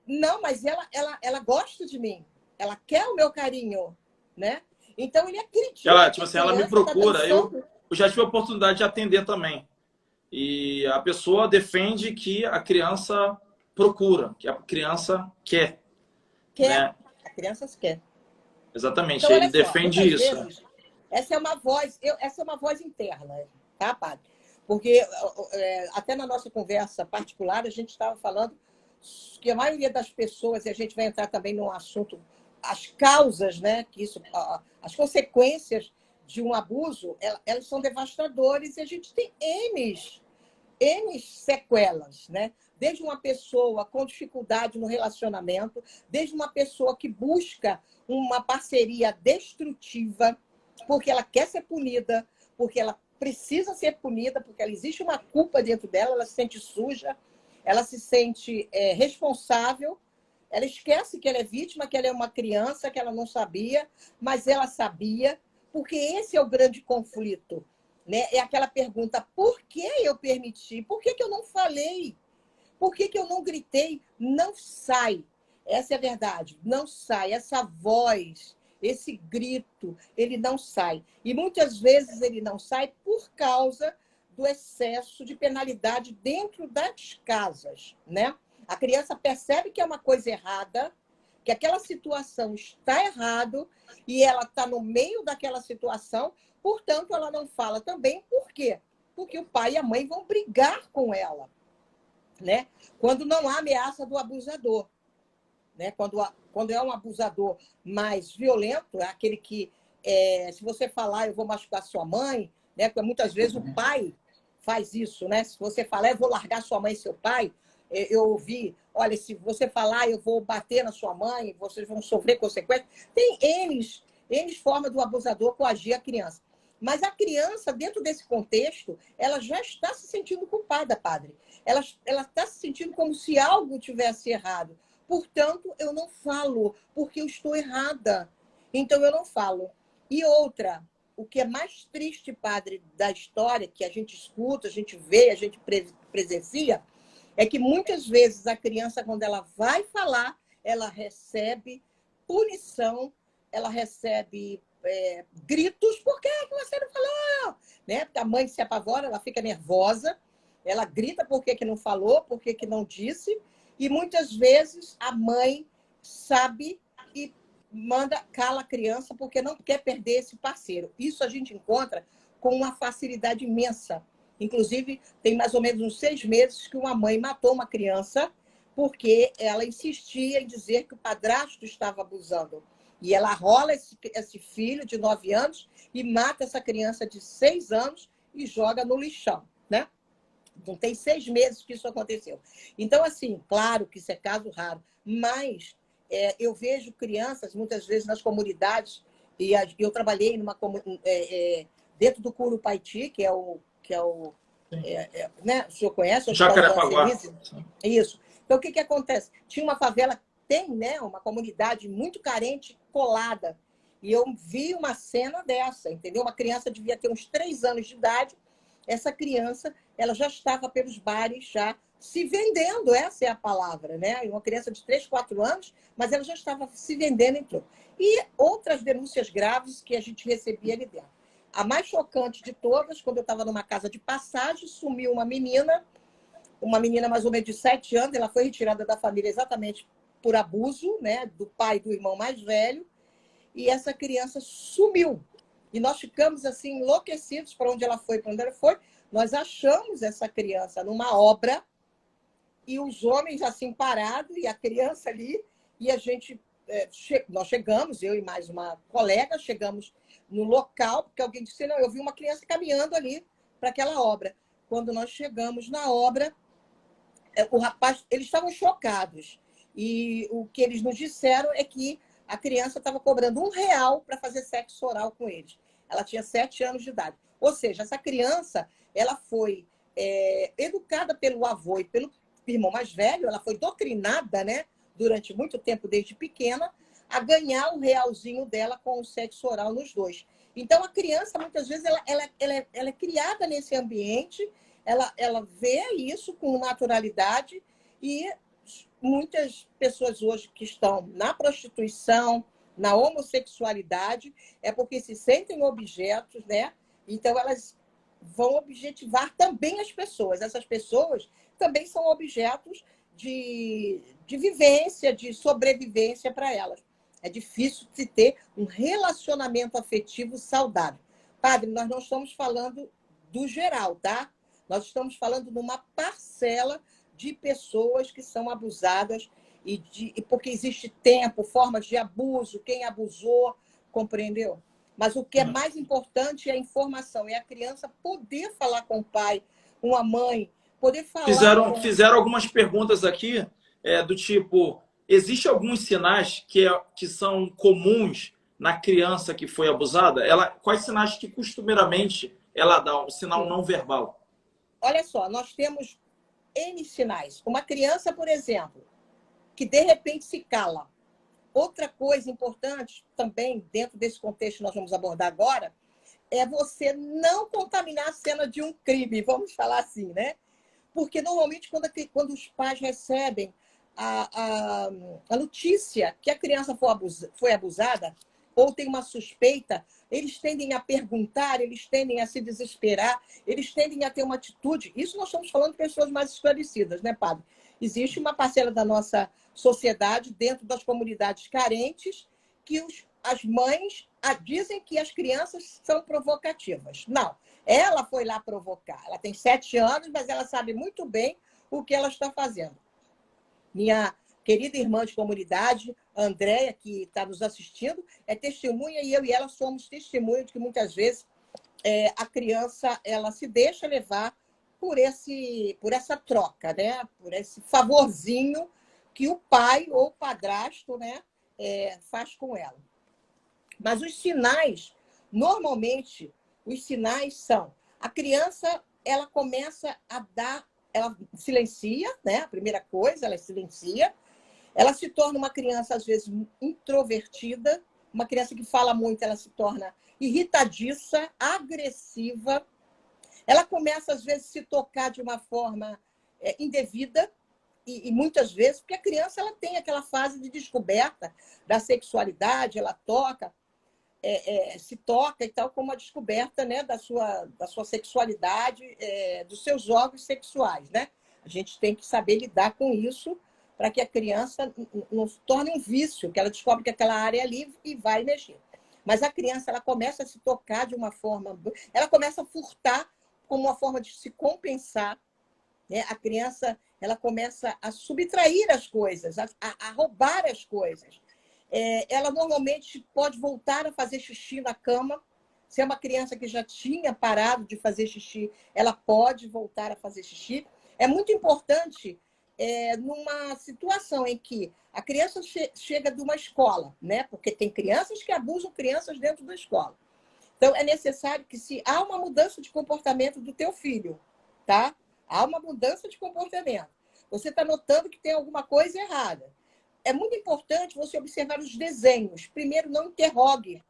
não, mas ela gosta de mim, ela quer o meu carinho, né? Então ele acredita Tipo que a assim, ela me criança está procura, dançando. eu já tive a oportunidade de atender também. E a pessoa defende que a criança procura, que a criança quer, Quer, né? a criança quer. Exatamente, Então, ele olha só, defende muitas isso. vezes, essa é uma voz interna, tá, padre? Porque até na nossa conversa particular, a gente estava falando que a maioria das pessoas, e a gente vai entrar também no assunto, as causas, né, que isso, as consequências de um abuso, elas são devastadoras e a gente tem N sequelas, né? Desde uma pessoa com dificuldade no relacionamento, desde uma pessoa que busca uma parceria destrutiva, porque ela quer ser punida, porque ela precisa ser punida, porque ela existe uma culpa dentro dela, ela se sente suja, ela se sente responsável, ela esquece que ela é vítima, que ela é uma criança, que ela não sabia, mas ela sabia, porque esse é o grande conflito. Né? É aquela pergunta, por que eu permiti? Por que eu não falei? Por que eu não gritei? Não sai. Essa é a verdade. Não sai. Essa voz, esse grito, ele não sai. E muitas vezes ele não sai por causa do excesso de penalidade dentro das casas, né? A criança percebe que é uma coisa errada, que aquela situação está errado e ela está no meio daquela situação, portanto, ela não fala também. Por quê? Porque o pai e a mãe vão brigar com ela, né? Quando não há ameaça do abusador, né? Quando é um abusador mais violento, é aquele que, se você falar, eu vou machucar sua mãe, né? Porque muitas vezes o pai faz isso, né? Se você falar, eu vou largar sua mãe e seu pai, eu ouvi, olha, se você falar, eu vou bater na sua mãe, vocês vão sofrer consequências. Tem N formas do abusador coagir a criança. Mas a criança, dentro desse contexto, ela já está se sentindo culpada, padre. Ela está se sentindo como se algo tivesse errado. Portanto, eu não falo, porque eu estou errada. Então, eu não falo. E outra, o que é mais triste, padre, da história, que a gente escuta, a gente vê, a gente presencia, é que muitas vezes a criança, quando ela vai falar, ela recebe punição, ela recebe gritos, por que você não falou? Né? Porque a mãe se apavora, ela fica nervosa, ela grita por que não falou, por que não disse, e muitas vezes a mãe sabe e cala a criança porque não quer perder esse parceiro. Isso a gente encontra com uma facilidade imensa. Inclusive, tem mais ou menos uns 6 meses que uma mãe matou uma criança porque ela insistia em dizer que o padrasto estava abusando. E ela rola esse filho de 9 anos e mata essa criança de 6 anos e joga no lixão, né? Não tem 6 meses que isso aconteceu. Então, assim, claro que isso é caso raro, mas eu vejo crianças, muitas vezes, nas comunidades, e eu trabalhei dentro do Curupaiti, que é o né? O senhor conhece o Hospital Dona Jacarepaguá. Feliz? Isso. Então, o que acontece? Tinha uma favela, tem, né? Uma comunidade muito carente, colada. E eu vi uma cena dessa, entendeu? Uma criança devia ter uns 3 anos de idade. Essa criança, ela já estava pelos bares, já se vendendo, essa é a palavra, né? Uma criança de 3, 4 anos, mas ela já estava se vendendo em tudo. E outras denúncias graves que a gente recebia ali dentro. A mais chocante de todas, quando eu estava numa casa de passagem, sumiu uma menina mais ou menos de 7 anos, ela foi retirada da família exatamente por abuso, né, do pai e do irmão mais velho, e essa criança sumiu. E nós ficamos assim enlouquecidos para onde ela foi, para onde ela foi. Nós achamos essa criança numa obra e os homens assim parados e a criança ali, e a gente nós chegamos, eu e mais uma colega, chegamos no local, porque alguém disse, não, eu vi uma criança caminhando ali para aquela obra. Quando nós chegamos na obra, o rapaz, eles estavam chocados. E o que eles nos disseram é que a criança estava cobrando R$ 1 para fazer sexo oral com eles. Ela tinha 7 anos de idade. Ou seja, essa criança, ela foi educada pelo avô e pelo irmão mais velho, ela foi doutrinada, né, durante muito tempo, desde pequena, a ganhar o realzinho dela com o sexo oral nos dois. Então, a criança, muitas vezes, ela é criada nesse ambiente, ela vê isso com naturalidade e muitas pessoas hoje que estão na prostituição, na homossexualidade, é porque se sentem objetos, né? Então, elas vão objetivar também as pessoas. Essas pessoas também são objetos de vivência, de sobrevivência para elas. É difícil se ter um relacionamento afetivo saudável. Padre, nós não estamos falando do geral, tá? Nós estamos falando de uma parcela de pessoas que são abusadas e porque existe tempo, formas de abuso, quem abusou, compreendeu? Mas o que é mais importante é a informação, é a criança poder falar com o pai, com a mãe, poder falar Fizeram algumas perguntas aqui, do tipo, existe alguns sinais que são comuns na criança que foi abusada? Quais sinais que costumeiramente ela dá? Um sinal não verbal? Olha só, nós temos N sinais. Uma criança, por exemplo, que de repente se cala. Outra coisa importante também, dentro desse contexto que nós vamos abordar agora, é você não contaminar a cena de um crime, vamos falar assim, né? Porque, normalmente, quando os pais recebem a notícia que a criança foi abusada ou tem uma suspeita, eles tendem a perguntar, eles tendem a se desesperar, eles tendem a ter uma atitude. Isso nós estamos falando de pessoas mais esclarecidas, né, padre? Existe uma parcela da nossa sociedade, dentro das comunidades carentes, que as mães dizem que as crianças são provocativas. Não, ela foi lá provocar. Ela tem 7 anos, mas ela sabe muito bem o que ela está fazendo. Minha querida irmã de comunidade, Andréia, que está nos assistindo, é testemunha, e eu e ela somos testemunha de que muitas vezes a criança ela se deixa levar por essa troca, né? Por esse favorzinho que o pai ou o padrasto, né, faz com ela. Mas os sinais, normalmente, os sinais são: a criança ela começa a dar, ela silencia, né? A primeira coisa, ela silencia. Ela se torna uma criança, às vezes, introvertida. Uma criança que fala muito, ela se torna irritadiça, agressiva. Ela começa, às vezes, a se tocar de uma forma indevida. E muitas vezes, porque a criança ela tem aquela fase de descoberta da sexualidade, ela toca, se toca e tal, como a descoberta, né, da sua sexualidade, dos seus órgãos sexuais, né? A gente tem que saber lidar com isso para que a criança não se torne um vício, que ela descobre que aquela área é livre e vai mexer. Mas a criança ela começa a se tocar de uma forma... Ela começa a furtar como uma forma de se compensar, né? A criança ela começa a subtrair as coisas, a roubar as coisas. Ela normalmente pode voltar a fazer xixi na cama. Se é uma criança que já tinha parado de fazer xixi, ela pode voltar a fazer xixi. É muito importante numa situação em que a criança chega de uma escola, né? Porque tem crianças que abusam crianças dentro da escola. Então, é necessário que, se há uma mudança de comportamento do teu filho, tá? Há uma mudança de comportamento. Você está notando que tem alguma coisa errada. É muito importante você observar os desenhos. Primeiro, não interrogue.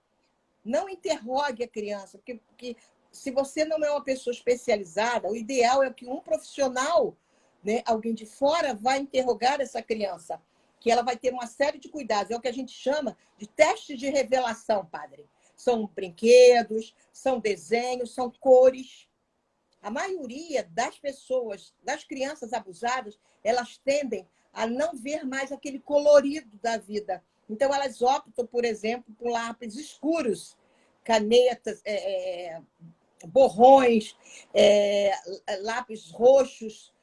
Não interrogue a criança, porque se você não é uma pessoa especializada, o ideal é que um profissional né, alguém de fora vai interrogar essa criança, que ela vai ter uma série de cuidados. É o que a gente chama de teste de revelação, padre. São brinquedos, são desenhos, são cores. A maioria das pessoas, das crianças abusadas, elas tendem a não ver mais aquele colorido da vida. Então, elas optam, por exemplo, por lápis escuros, canetas, borrões, lápis roxos.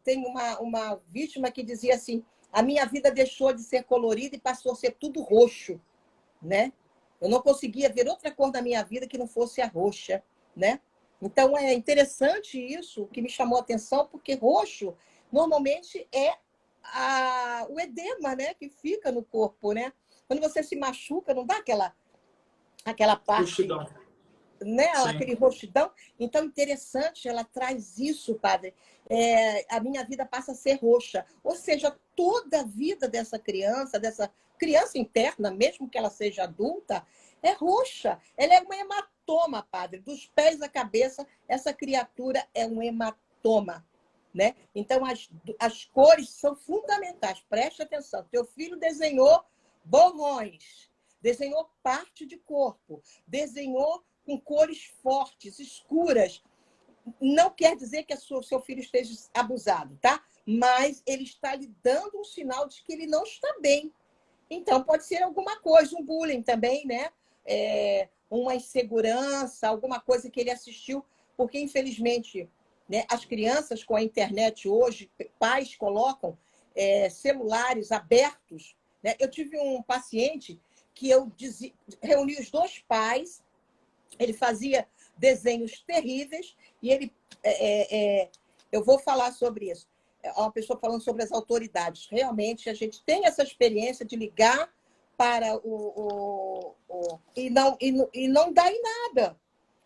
Tem uma vítima que dizia assim: a minha vida deixou de ser colorida e passou a ser tudo roxo, né? Eu não conseguia ver outra cor da minha vida que não fosse a roxa, né? Então, é interessante isso, que me chamou a atenção, porque roxo normalmente é o edema, né, que fica no corpo, né? Quando você se machuca, não dá aquela parte, Roxidão. né, Sim. aquele roxidão. Então, interessante, ela traz isso, padre. A minha vida passa a ser roxa. Ou seja, toda a vida dessa criança interna, mesmo que ela seja adulta, é roxa. Ela é um hematoma, padre. Dos pés à cabeça, essa criatura é um hematoma, né? Então, as cores são fundamentais. Preste atenção. Teu filho desenhou borrões, desenhou parte de corpo, desenhou com cores fortes, escuras. Não quer dizer que seu filho esteja abusado, tá? Mas ele está lhe dando um sinal de que ele não está bem. Então, pode ser alguma coisa, um bullying também, né? Uma insegurança, alguma coisa que ele assistiu, porque, infelizmente, né, as crianças com a internet hoje, pais colocam celulares abertos, né? Eu tive um paciente que reuni os dois pais, ele fazia desenhos terríveis e ele... eu vou falar sobre isso. Uma pessoa falando sobre as autoridades. Realmente, a gente tem essa experiência de ligar para e não dá em nada,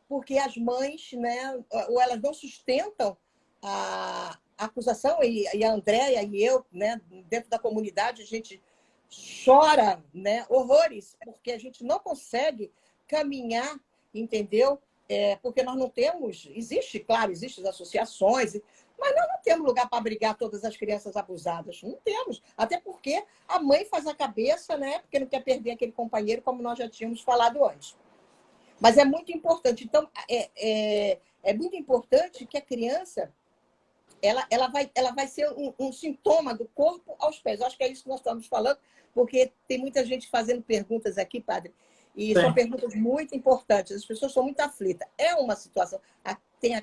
porque as mães, né, ou elas não sustentam a acusação, e a Andréia e eu, né, dentro da comunidade, a gente chora, né, horrores, porque a gente não consegue caminhar, entendeu? Porque nós não temos... Claro, existem as associações, mas nós não temos lugar para abrigar todas as crianças abusadas. Não temos. Até porque a mãe faz a cabeça, né? Porque não quer perder aquele companheiro, como nós já tínhamos falado antes. Mas é muito importante. Então, é muito importante que a criança ela vai ser um sintoma do corpo aos pés. Eu acho que é isso que nós estamos falando, porque tem muita gente fazendo perguntas aqui, padre, e são perguntas muito importantes. As pessoas são muito aflitas. É uma situação... Tem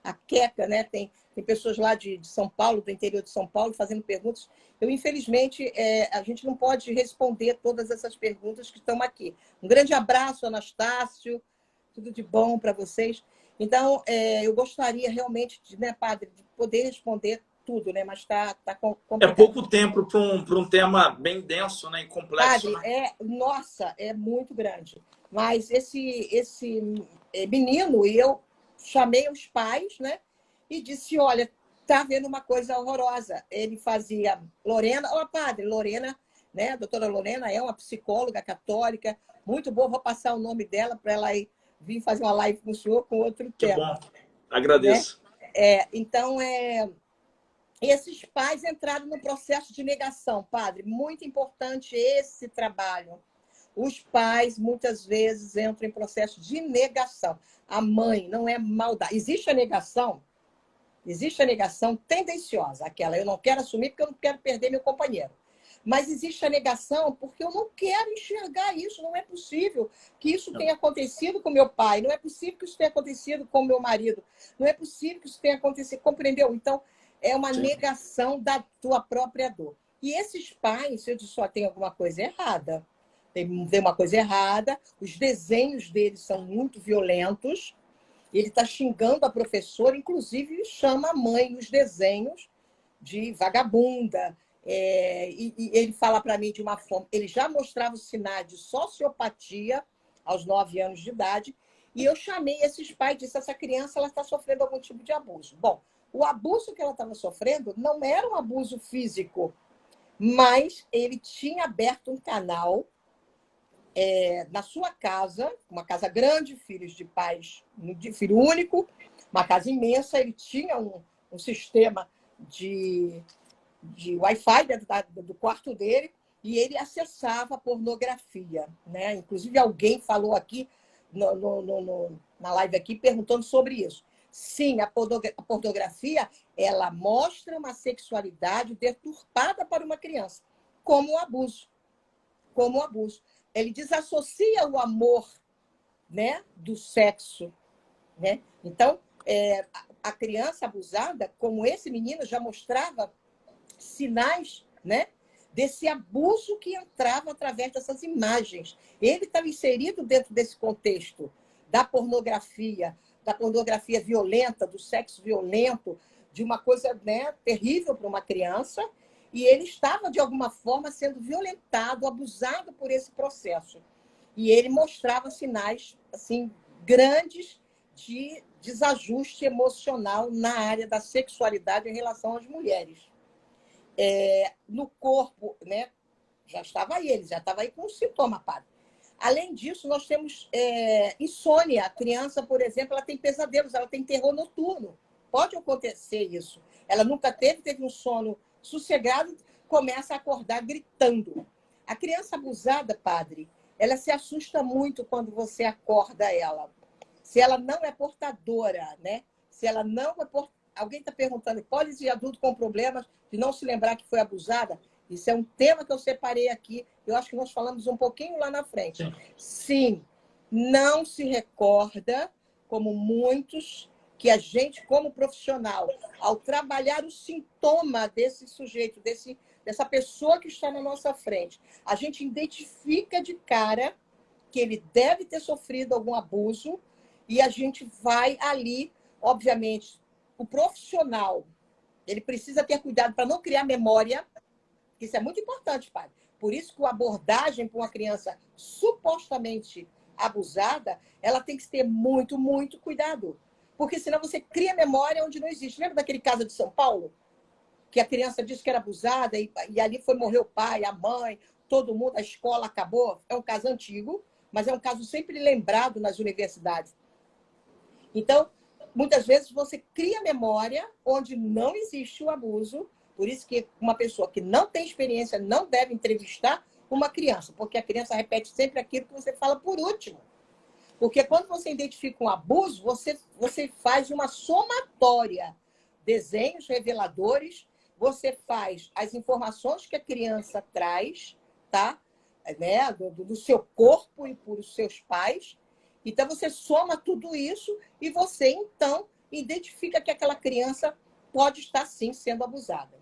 a Queca, né? Tem pessoas lá de São Paulo, do interior de São Paulo, fazendo perguntas. Infelizmente, a gente não pode responder todas essas perguntas que estão aqui. Um grande abraço, Anastácio. Tudo de bom para vocês. Então, eu gostaria realmente, né, padre, de poder responder tudo, né? Mas está complicado. É pouco tempo para um tema bem denso, né, e complexo. Padre, Né? Nossa, é muito grande. Mas esse menino, e eu chamei os pais, né? E disse: olha, está vendo uma coisa horrorosa. Ele fazia Lorena, padre, Lorena, né? A doutora Lorena é uma psicóloga católica, muito boa. Vou passar o nome dela para ela vir fazer uma live com o senhor com outro tema. Que bom, agradeço. Né? Então, esses pais entraram no processo de negação, padre. Muito importante esse trabalho. Os pais, muitas vezes, entram em processo de negação. A mãe não é maldade. Existe a negação tendenciosa, aquela: eu não quero assumir porque eu não quero perder meu companheiro. Mas existe a negação porque eu não quero enxergar isso. Não é possível que isso tenha acontecido com meu pai. Não é possível que isso tenha acontecido com meu marido. Não é possível que isso tenha acontecido. Compreendeu? Então, é uma negação da tua própria dor. E esses pais, eu disse: só tem alguma coisa errada. Tem uma coisa errada. Os desenhos deles são muito violentos. Ele está xingando a professora, inclusive chama a mãe nos desenhos de vagabunda. E ele fala para mim de uma forma... Ele já mostrava os sinais de sociopatia aos 9 anos de idade. E eu chamei esses pais e disse: essa criança está sofrendo algum tipo de abuso. Bom, o abuso que ela estava sofrendo não era um abuso físico, mas ele tinha aberto um canal na sua casa, uma casa grande, filhos de pais de filho único, uma casa imensa. Ele tinha um sistema de Wi-Fi dentro do quarto dele, e ele acessava pornografia, né? Inclusive, alguém falou aqui na live aqui perguntando sobre isso. Sim, a pornografia, ela mostra uma sexualidade deturpada para uma criança, como o abuso. Como o abuso. Ele desassocia o amor, né, do sexo, né? Então, a criança abusada, como esse menino, já mostrava sinais, né, desse abuso que entrava através dessas imagens. Ele estava inserido dentro desse contexto da pornografia violenta, do sexo violento, de uma coisa, né, terrível para uma criança, e ele estava, de alguma forma, sendo violentado, abusado por esse processo. E ele mostrava sinais assim grandes de desajuste emocional na área da sexualidade em relação às mulheres. No corpo, né, já estava aí com um sintoma, padre. Além disso, nós temos insônia. A criança, por exemplo, ela tem pesadelos, ela tem terror noturno. Pode acontecer isso. Ela nunca teve um sono sossegado, começa a acordar gritando. A criança abusada, padre, ela se assusta muito quando você acorda ela. Se ela não é portadora, né? Se ela não é Alguém está perguntando, hipótese de adulto com problemas de não se lembrar que foi abusada? Isso é um tema que eu separei aqui. Eu acho que nós falamos um pouquinho lá na frente. Sim, não se recorda, como muitos, que a gente, como profissional, ao trabalhar o sintoma desse sujeito, dessa pessoa que está na nossa frente, a gente identifica de cara que ele deve ter sofrido algum abuso e a gente vai ali, obviamente, o profissional, ele precisa ter cuidado para não criar memória. Isso é muito importante, padre. Por isso que a abordagem para uma criança supostamente abusada, ela tem que ter muito, muito cuidado. Porque senão você cria memória onde não existe. Lembra daquele caso de São Paulo? Que a criança disse que era abusada e ali morrer o pai, a mãe, todo mundo, a escola acabou. É um caso antigo, mas é um caso sempre lembrado nas universidades. Então, muitas vezes você cria memória onde não existe o abuso. Por isso que uma pessoa que não tem experiência não deve entrevistar uma criança, porque a criança repete sempre aquilo que você fala por último. Porque quando você identifica um abuso, você faz uma somatória. Desenhos reveladores, você faz as informações que a criança traz, tá? Né? Do seu corpo e por seus pais. Então, você soma tudo isso e você, então, identifica que aquela criança pode estar, sim, sendo abusada.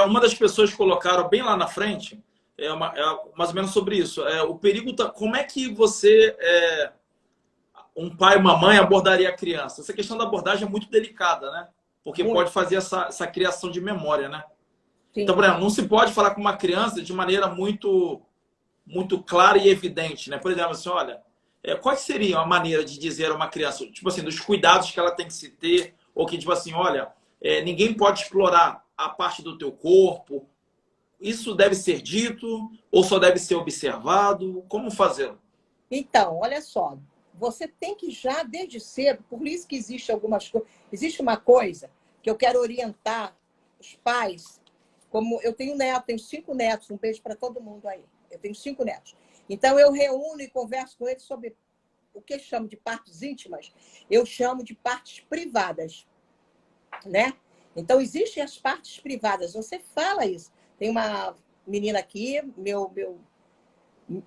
Uma das pessoas colocaram bem lá na frente, mais ou menos sobre isso. O perigo, como é que você, um pai e uma mãe, abordaria a criança? Essa questão da abordagem é muito delicada, né? Porque pode fazer essa criação de memória, né? Sim. Então, por exemplo, não se pode falar com uma criança de maneira muito, muito clara e evidente, né? Por exemplo, assim, olha, qual seria a maneira de dizer a uma criança, tipo assim, dos cuidados que ela tem que se ter, ou que, tipo assim, olha, ninguém pode explorar a parte do teu corpo. Isso deve ser dito ou só deve ser observado? Como fazê-lo? Então, olha só, você tem que já desde cedo, por isso que existe algumas coisas. Existe uma coisa que eu quero orientar os pais, como eu tenho neto, tenho 5 netos, um beijo para todo mundo aí. Eu tenho 5 netos. Então, eu reúno e converso com eles sobre o que eu chamo de partes íntimas, eu chamo de partes privadas, né? Então, existem as partes privadas. Você fala isso. Tem uma menina aqui,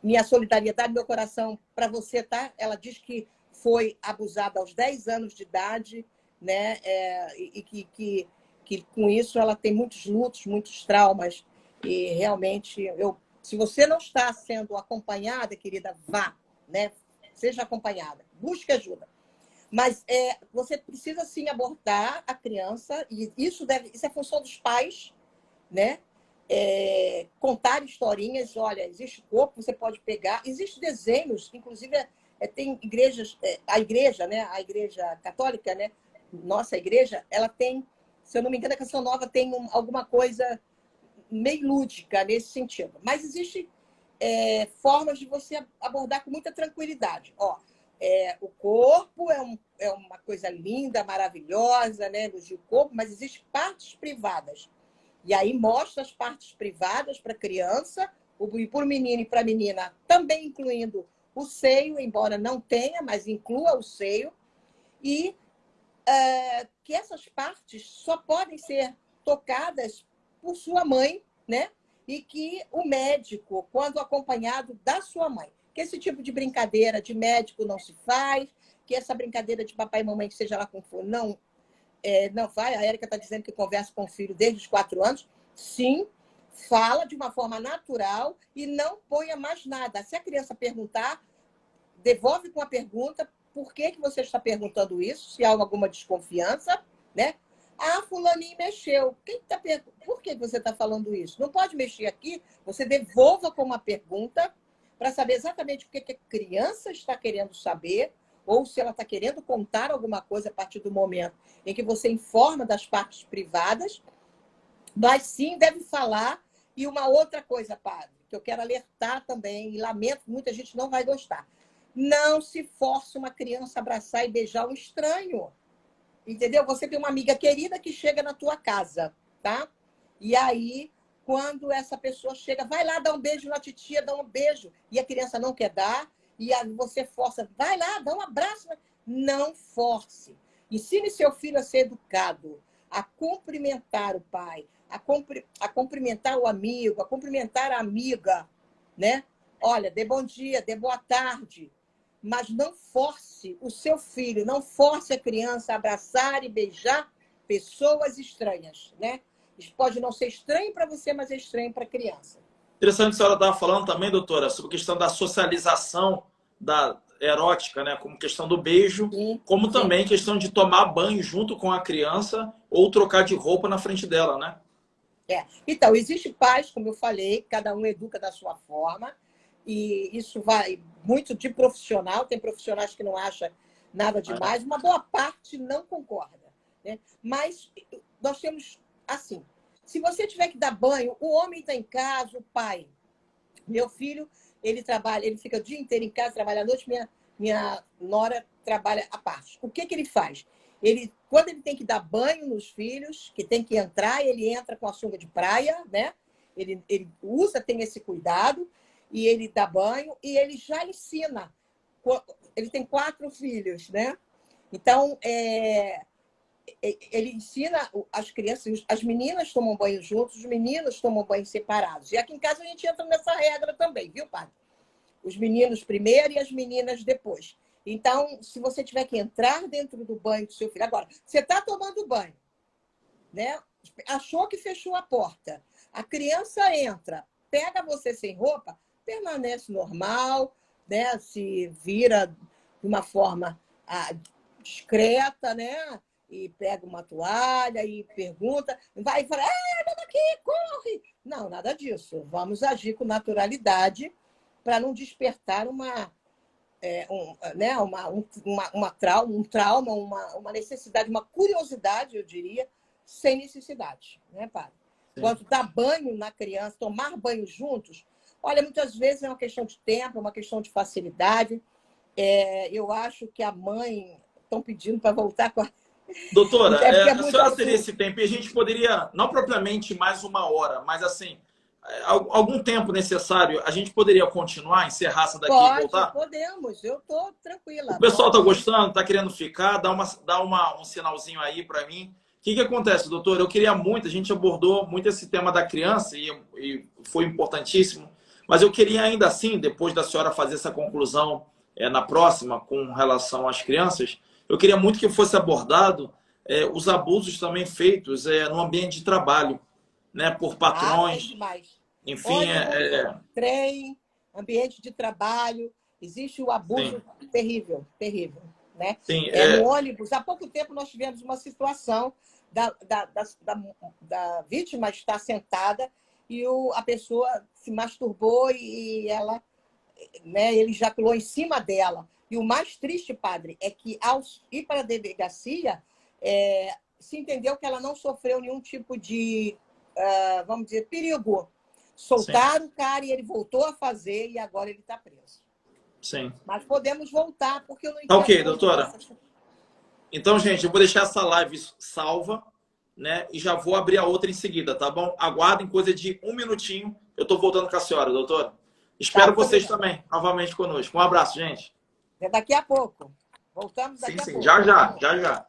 minha solidariedade, meu coração para você, tá? Ela diz que foi abusada aos 10 anos de idade, né? E que com isso ela tem muitos lutos, muitos traumas. E realmente, se você não está sendo acompanhada, querida, vá, né? Seja acompanhada, busque ajuda. Mas você precisa, sim, abordar a criança, e isso é função dos pais, né? Contar historinhas, olha, existe corpo, você pode pegar, existem desenhos, inclusive tem igrejas, a igreja, né? A igreja católica, né? Nossa igreja, ela tem, se eu não me engano, a Canção Nova tem alguma coisa meio lúdica nesse sentido. Mas existem formas de você abordar com muita tranquilidade. Ó, O corpo é uma coisa linda, maravilhosa, né? Elogia o corpo, mas existem partes privadas. E aí mostra as partes privadas para a criança, e para o menino e para a menina, também incluindo o seio, embora não tenha, mas inclua o seio, e que essas partes só podem ser tocadas por sua mãe, né? E que o médico, quando acompanhado da sua mãe, que esse tipo de brincadeira de médico não se faz, que essa brincadeira de papai e mamãe, seja lá como for, não vai. A Érica está dizendo que conversa com o filho desde os 4 anos. Sim, fala de uma forma natural e não ponha mais nada. Se a criança perguntar, devolve com a pergunta: por que você está perguntando isso? Se há alguma desconfiança, né? Ah, fulaninho mexeu. Por que você está falando isso? Não pode mexer aqui. Você devolva com uma pergunta para saber exatamente o que a criança está querendo saber, ou se ela está querendo contar alguma coisa a partir do momento em que você informa das partes privadas, mas sim deve falar. E uma outra coisa, padre, que eu quero alertar também, e lamento, muita gente não vai gostar. Não se force uma criança a abraçar e beijar um estranho. Entendeu? Você tem uma amiga querida que chega na tua casa, tá? E aí, quando essa pessoa chega, vai lá dar um beijo na titia, dá um beijo, e a criança não quer dar, e aí você força, vai lá, dá um abraço. Não force. Ensine seu filho a ser educado, a cumprimentar o pai, a cumprimentar o amigo, a cumprimentar a amiga, né? Olha, dê bom dia, dê boa tarde, mas não force o seu filho, não force a criança a abraçar e beijar pessoas estranhas, né? Isso pode não ser estranho para você, mas é estranho para a criança. Interessante, a senhora estava falando também, doutora, sobre a questão da socialização da erótica, né? Como questão do beijo, Sim, como sim. também questão de tomar banho junto com a criança ou trocar de roupa na frente dela, né? Então, existe pais, como eu falei, cada um educa da sua forma, e isso vai muito de profissional. Tem profissionais que não acham nada demais, uma boa parte não concorda, né? Mas nós temos, assim, se você tiver que dar banho, o homem está em casa, o pai. Meu filho, ele trabalha, ele fica o dia inteiro em casa, trabalha à noite, minha nora trabalha à parte. O que ele faz? Quando ele tem que dar banho nos filhos, que tem que entrar, ele entra com a sunga de praia, né? Ele usa, tem esse cuidado, e ele dá banho, e ele já ensina. Ele tem 4 filhos, né? Então, ele ensina as crianças, as meninas tomam banho juntos, os meninos tomam banho separados. E aqui em casa a gente entra nessa regra também, viu, padre? Os meninos primeiro e as meninas depois. Então, se você tiver que entrar dentro do banho do seu filho... Agora, você está tomando banho, né? Achou que fechou a porta. A criança entra, pega você sem roupa, permanece normal, né? Se vira de uma forma discreta, né? E pega uma toalha e pergunta, vai e fala: anda daqui, corre! Não, nada disso. Vamos agir com naturalidade para não despertar um trauma, uma necessidade, uma curiosidade, eu diria, sem necessidade, né, padre? Quanto dar banho na criança, tomar banho juntos, olha, muitas vezes é uma questão de tempo, é uma questão de facilidade. Eu acho que a mãe estão pedindo para voltar com a... Doutora, É porque é a muito senhora teria assunto. esse tempo e a gente poderia, não propriamente mais 1 hora, mas assim, algum tempo necessário, a gente poderia continuar, encerrar essa daqui e Pode, voltar? podemos. Eu estou O tranquila. pessoal está Pode. gostando, está querendo ficar, um sinalzinho aí para mim. O que acontece, doutor? Eu queria muito, a gente abordou muito esse tema da criança e foi importantíssimo, mas eu queria ainda assim, depois da senhora fazer essa conclusão na próxima com relação às crianças, eu queria muito que fosse abordado os abusos também feitos no ambiente de trabalho, né, por Ah, tem patrões, demais. enfim, Ônibus, trem, ambiente de trabalho, existe o sim, abuso terrível, terrível, né? sim, No ônibus, há pouco tempo nós tivemos uma situação da vítima estar sentada e a pessoa se masturbou e ela, né, ele ejaculou em cima dela. E o mais triste, padre, é que ao ir para a delegacia, se entendeu que ela não sofreu nenhum tipo de, vamos dizer, perigo. sim. Soltaram o cara e ele voltou a fazer e agora ele está preso. Sim. Mas podemos voltar, porque eu não Tá entendo. ok, doutora. Então, gente, eu vou deixar essa live salva, né? E já vou abrir a outra em seguida, tá bom? Aguardem coisa de 1 minutinho. Eu tô voltando com a senhora, doutora. Espero vocês também, novamente conosco. Um abraço, gente. É daqui a pouco. Voltamos daqui Sim, a sim. pouco. Já, já. Já, já.